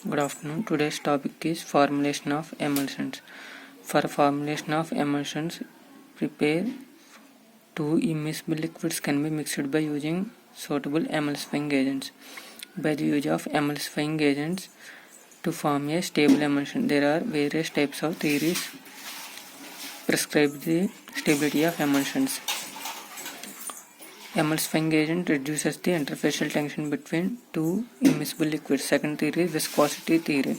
Good afternoon. Today's topic is formulation of emulsions. For formulation of emulsions, prepare two immiscible liquids can be mixed by using suitable emulsifying agents. By the use of emulsifying agents to form a stable emulsion, there are various types of theories prescribe the stability of emulsions. Emulsifying agent reduces the interfacial tension between two immiscible liquids. Second theory is viscosity theory.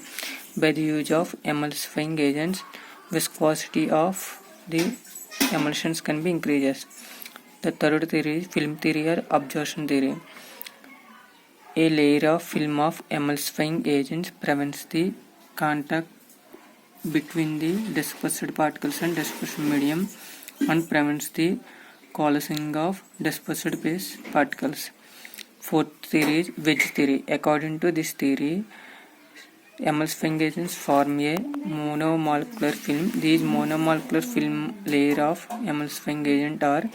By the use of emulsifying agents, viscosity of the emulsions can be increased. The third theory is film theory or absorption theory. A layer of film of emulsifying agents prevents the contact between the dispersed particles and dispersion medium and prevents the coalescing of dispersed phase particles. Fourth theory is wedge theory. According to this theory, emulsifying agents form a monomolecular film. These monomolecular film layer of emulsifying agent are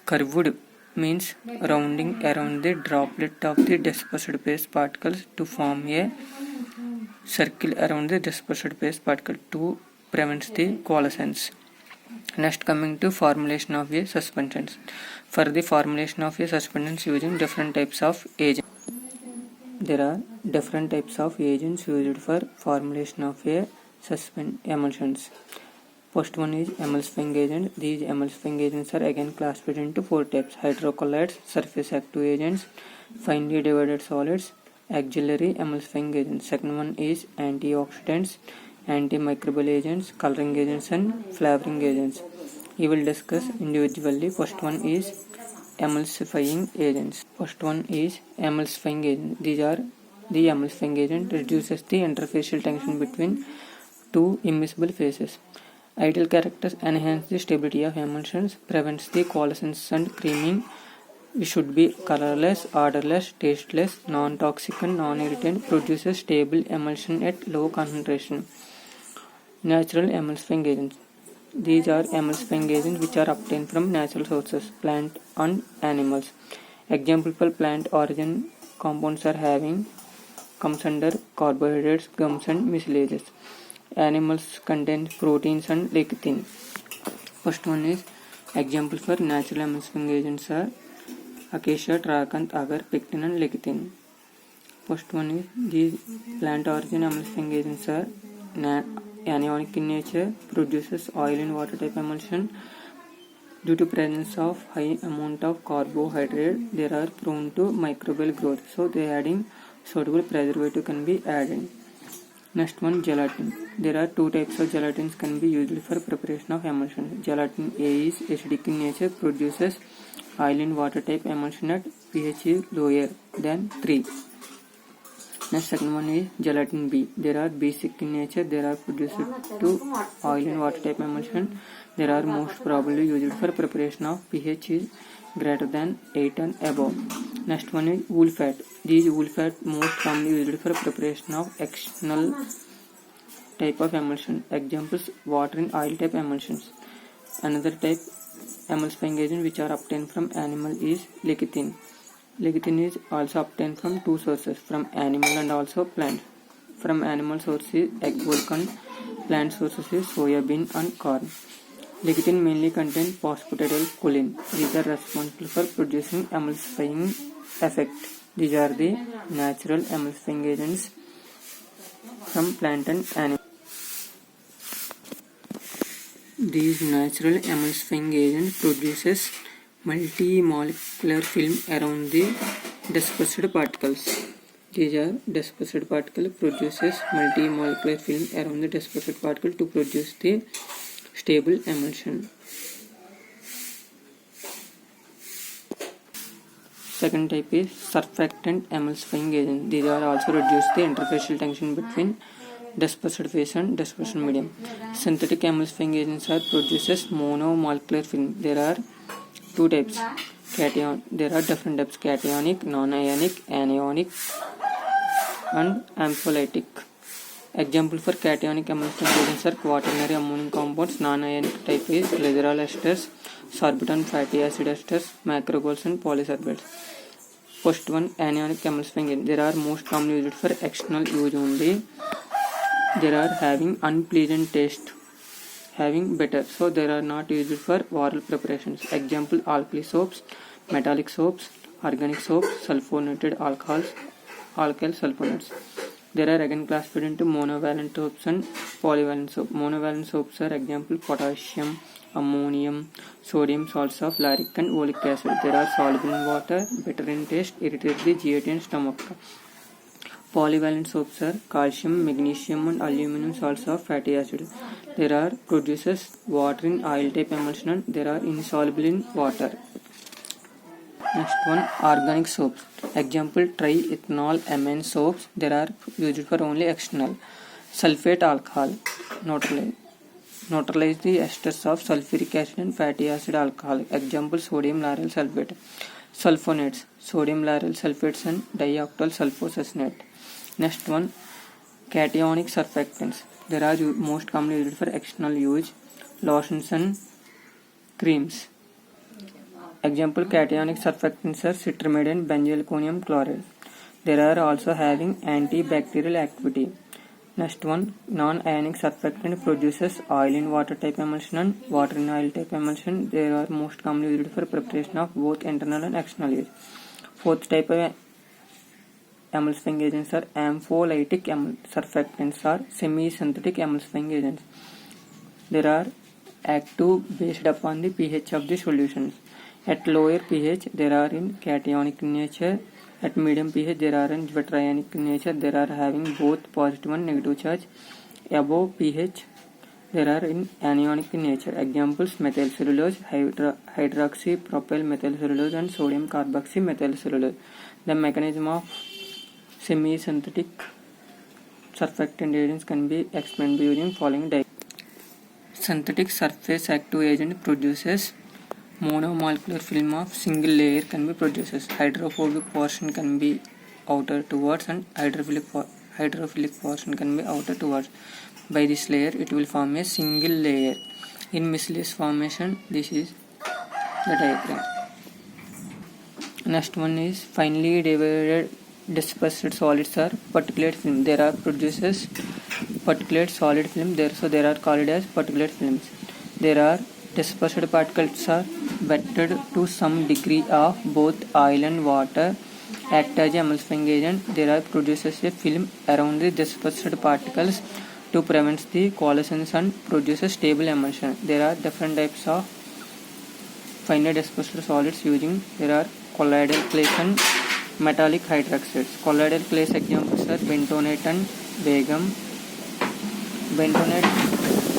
curved, means rounding around the droplet of the dispersed phase particles to form a circle around the dispersed phase particle to prevent the coalescence. Next, coming to formulation of a suspensions. For the formulation of a suspensions using different types of agents. There are different types of agents used for formulation of a emulsions. First one is emulsifying agent. These emulsifying agents are again classified into four types: hydrocolloids, surface active agents, finely divided solids, auxiliary emulsifying agents. Second one is antioxidants, antimicrobial agents, coloring agents and flavoring agents. We will discuss individually. First one is emulsifying agents. First one is emulsifying agent. These are the emulsifying agent reduces the interfacial tension between two immiscible phases. Ideal characters enhance the stability of emulsions, prevents the coalescence and creaming. It should be colorless, odorless, tasteless, non-toxic and non-irritant, produces stable emulsion at low concentration. Natural emulsifying agents. These are emulsifying agents which are obtained from natural sources, plant and animals. Example for plant origin compounds are comes under carbohydrates, gums and mucilages. Animals contain proteins and lecithin. First one is example for natural emulsifying agents are acacia, tragacanth, agar, pectin and lecithin. First one is these plant origin emulsifying agents are anionic in nature, produces oil and water type emulsion. Due to presence of high amount of carbohydrate, they are prone to microbial growth. So they adding suitable preservative can be added. Next one, gelatin. There are two types of gelatins can be used for preparation of emulsion. Gelatin A is acidic in nature, produces oil and water type emulsion at pH is lower than 3. Next, second one is gelatin B. There are basic in nature. There are produced to oil and water type emulsion. There are most probably used for preparation of pH is greater than 8 and above. Next one is wool fat. These wool fat most commonly used for preparation of external type of emulsion. Examples: water and oil type emulsions. Another type emulsifying agent which are obtained from animal is lecithin. Lecithin is also obtained from two sources, from animal and also plant. From animal source is egg yolk and plant sources is soya bean and corn. Lecithin mainly contains phosphatidylcholine. These are responsible for producing emulsifying effect. These are the natural emulsifying agents from plant and animal. These natural emulsifying agents produces multi-molecular film around the dispersed particles. These are dispersed particle produces multi-molecular film around the dispersed particle to produce the stable emulsion. Second type is surfactant emulsifying agent. These are also reduce the interfacial tension between dispersed phase and dispersion medium. Synthetic emulsifying agents are produces monomolecular film. There are two types. There are different types: cationic, non-ionic, anionic, and ampholytic. Example for cationic emulsifying agents are quaternary ammonium compounds. Non-ionic type is glycerol esters, sorbitol fatty acid esters, macrogols and polysorbates. First one, anionic emulsifying agent. There are most commonly used for external use only. There are having unpleasant taste, having better, so they are not used for oral preparations. Example, alkali soaps, metallic soaps, organic soaps, sulfonated alcohols, alkyl sulfonates. There are again classified into monovalent soaps and polyvalent soap. Monovalent soaps are example potassium, ammonium, sodium salts of lauric and oleic acid. They are soluble in water, bitter in taste, irritate the GIT and stomach. Polyvalent soaps are calcium, magnesium and aluminum salts of fatty acid. There are produces water in oil type emulsion and they are insoluble in water. Next one, organic soaps. Example, triethanol amine soaps. They are used for only external. Sulfate alcohol neutralize the esters of sulfuric acid and fatty acid alcohol. Example, sodium lauryl sulfate. Sulfonates, sodium lauryl sulfates and dioctyl sulfosuccinate. Next one, cationic surfactants. There are most commonly used for external use, lotions and creams. Example, cationic surfactants are citramide and benzalkonium chloride. There are also having antibacterial activity. Next one, non-ionic surfactant produces oil in water type emulsion and water in oil type emulsion. They are most commonly used for preparation of both internal and external use. Fourth type of emulsifying agents are ampholytic surfactants or semi-synthetic emulsifying agents. There are active based upon the pH of the solutions. At lower pH, there are in cationic in nature. At medium pH, there are in zwitterionic in nature. There are having both positive and negative charge. Above pH, there are in anionic in nature. Examples, methyl cellulose, hydroxy propyl methyl cellulose and sodium carboxy methyl cellulose. The mechanism of semi-synthetic surfactant agents can be explained by using following diagram. Synthetic surface active agent produces monomolecular film of single layer can be produces. Hydrophobic portion can be outer towards and hydrophilic portion can be outer towards. By this layer it will form a single layer. In miscellaneous formation, this is the diagram. Next one is finely divided dispersed solids are particulate film. There are produces particulate solid film there, so there are called as particulate films. There are dispersed particles are wetted to some degree of both oil and water, act as emulsifying agent. There are produces a film around the dispersed particles to prevent the coalescence and produces stable emulsion. There are different types of finely dispersed solids using. There are colloidal clays and metallic hydroxides. Colloidal clays examples are bentonite and barium. Bentonite